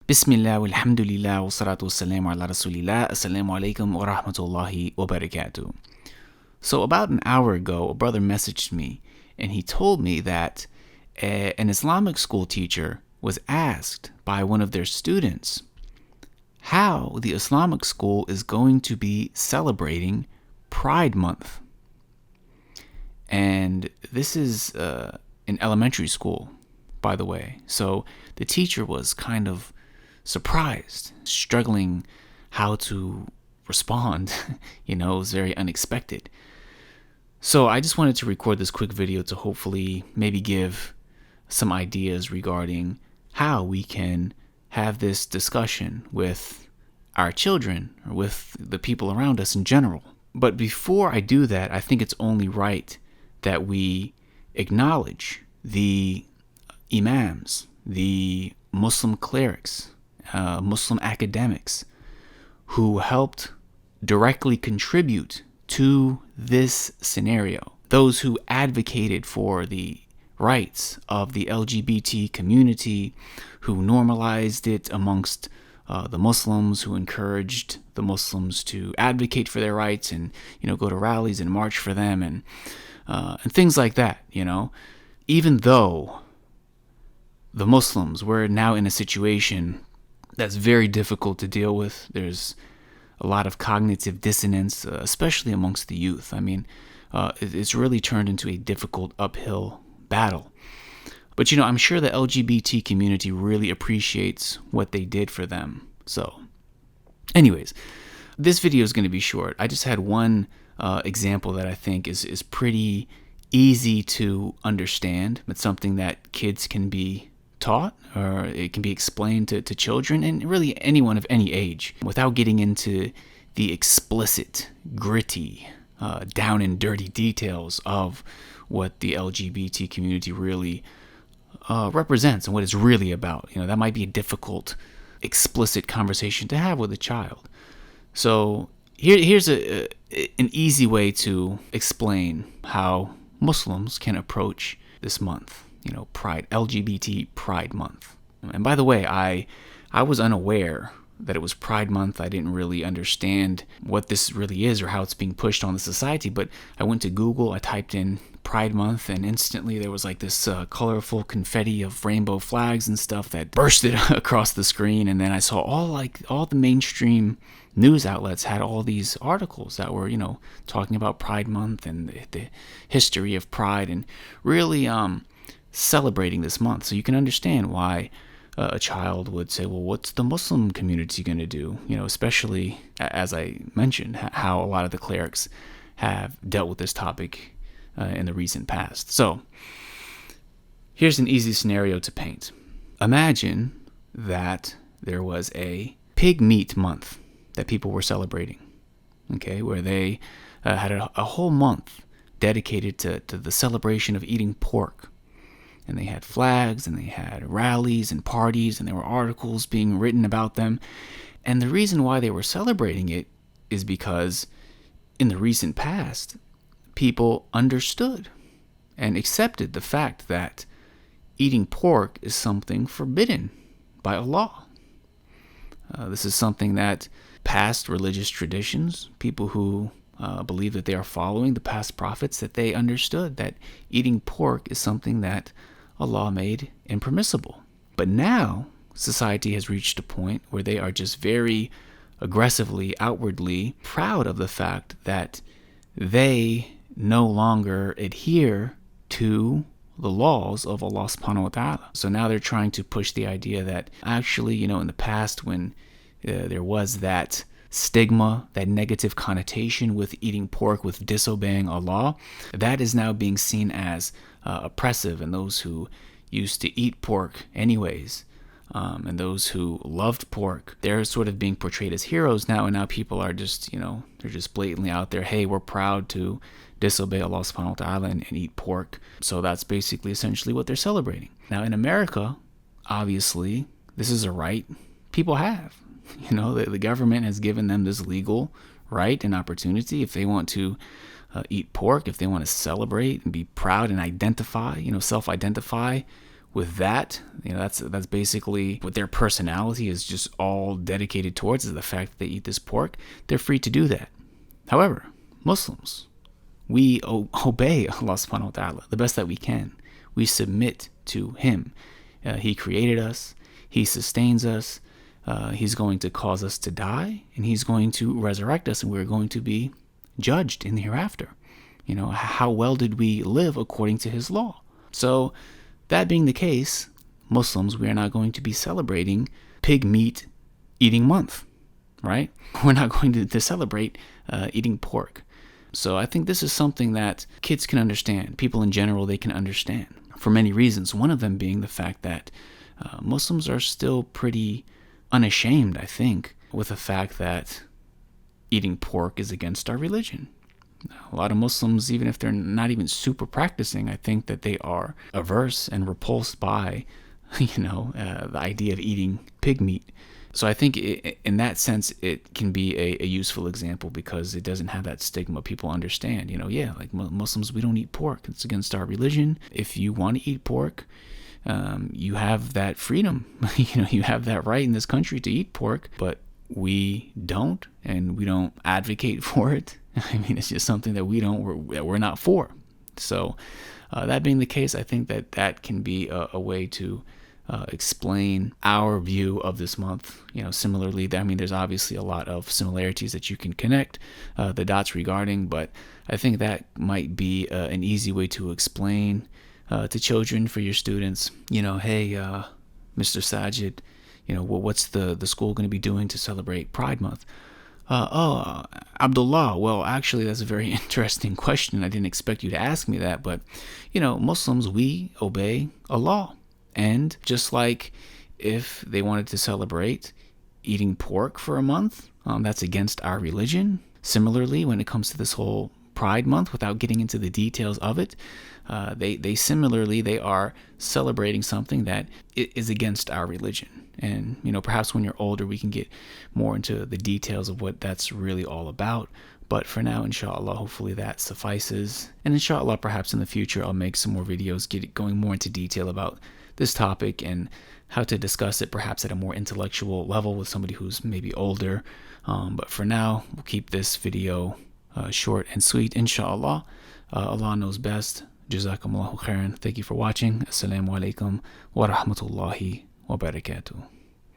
Bismillah, walhamdulillah, wa salatu wassalamu ala rasulillah, assalamu alaikum wa rahmatullahi wa barakatuh. So about an hour ago, a brother messaged me and he told me that an Islamic school teacher was asked by one of their students how the Islamic school is going to be celebrating Pride Month. And this is an elementary school, by the way. So the teacher was kind of surprised, struggling how to respond. It was very unexpected. So I just wanted to record this quick video to hopefully maybe give some ideas regarding how we can have this discussion with our children or with the people around us in general. But before I do that, I think it's only right that we acknowledge the imams, the Muslim clerics, Muslim academics who helped directly contribute to this scenario. Those who advocated for the rights of the LGBT community, who normalized it amongst the Muslims, who encouraged the Muslims to advocate for their rights and go to rallies and march for them and things like that. Even though the Muslims were now in a situation that's very difficult to deal with. There's a lot of cognitive dissonance, especially amongst the youth. It's really turned into a difficult uphill battle. But I'm sure the LGBT community really appreciates what they did for them. So anyways, this video is going to be short. I just had one example that I think is pretty easy to understand. It's something that kids can be taught, or it can be explained to children and really anyone of any age without getting into the explicit, gritty, down and dirty details of what the LGBT community really represents and what it's really about. That might be a difficult, explicit conversation to have with a child. So here's an easy way to explain how Muslims can approach this month. Pride, LGBT Pride Month. And by the way, I was unaware that it was Pride Month. I didn't really understand what this really is or how it's being pushed on the society, but I went to Google, I typed in Pride Month, and instantly there was like this colorful confetti of rainbow flags and stuff that bursted across the screen. And then I saw all the mainstream news outlets had all these articles that were, talking about Pride Month and the history of Pride and really celebrating this month. So you can understand why a child would say, well, what's the Muslim community going to do? Especially as I mentioned, how a lot of the clerics have dealt with this topic in the recent past. So here's an easy scenario to paint. Imagine that there was a pig meat month that people were celebrating, okay, where they had a whole month dedicated to the celebration of eating pork. And they had flags, and they had rallies and parties, and there were articles being written about them. And the reason why they were celebrating it is because in the recent past, people understood and accepted the fact that eating pork is something forbidden by Allah. This is something that past religious traditions, people who believe that they are following the past prophets, that they understood that eating pork is something that Allah made impermissible. But now society has reached a point where they are just very aggressively, outwardly proud of the fact that they no longer adhere to the laws of Allah subhanahu wa ta'ala. So now they're trying to push the idea that actually, in the past when there was that stigma, that negative connotation with eating pork, with disobeying Allah, that is now being seen as oppressive, and those who used to eat pork anyways, and those who loved pork, they're sort of being portrayed as heroes now, and now people are just, they're just blatantly out there, hey, we're proud to disobey Allah subhanahu wa ta'ala and eat pork. So that's basically essentially what they're celebrating. Now in America, obviously, this is a right people have. The government has given them this legal right and opportunity. If they want to eat pork, if they want to celebrate and be proud and identify, self-identify with that, that's basically what their personality is just all dedicated towards, is the fact that they eat this pork. They're free to do that. However, Muslims, we obey Allah subhanahu wa ta'ala the best that we can. We submit to Him. He created us. He sustains us. He's going to cause us to die, and He's going to resurrect us, and we're going to be judged in the hereafter. How well did we live according to His law? So, that being the case, Muslims, we are not going to be celebrating pig meat eating month, right? We're not going to celebrate eating pork. So I think this is something that kids can understand. People in general, they can understand for many reasons. One of them being the fact that Muslims are still pretty unashamed, I think, with the fact that eating pork is against our religion. A lot of Muslims, even if they're not even super practicing, I think that they are averse and repulsed by, the idea of eating pig meat. So I think in that sense, it can be a useful example because it doesn't have that stigma. People understand, like Muslims, we don't eat pork. It's against our religion. If you want to eat pork, you have that freedom. You have that right in this country to eat pork, but we don't, and we don't advocate for it. It's just something that we're not for. So that being the case, I think that can be a way to explain our view of this month. Similarly, there's obviously a lot of similarities that you can connect the dots regarding, but I think that might be an easy way to explain to children, for your students, hey, Mr. Sajid, what's the school going to be doing to celebrate Pride Month? Abdullah, well, actually, that's a very interesting question. I didn't expect you to ask me that, but, Muslims, we obey Allah. And just like if they wanted to celebrate eating pork for a month, that's against our religion. Similarly, when it comes to this whole Pride Month, without getting into the details of it, they are celebrating something that is against our religion. And, perhaps when you're older, we can get more into the details of what that's really all about. But for now, inshallah, hopefully that suffices. And inshallah, perhaps in the future, I'll make some more videos going more into detail about this topic and how to discuss it perhaps at a more intellectual level with somebody who's maybe older. But for now, we'll keep this video short and sweet, inshallah. Allah knows best. Jazakumullahu khairan. Thank you for watching. Assalamu alaikum wa rahmatullahi wa barakatuh.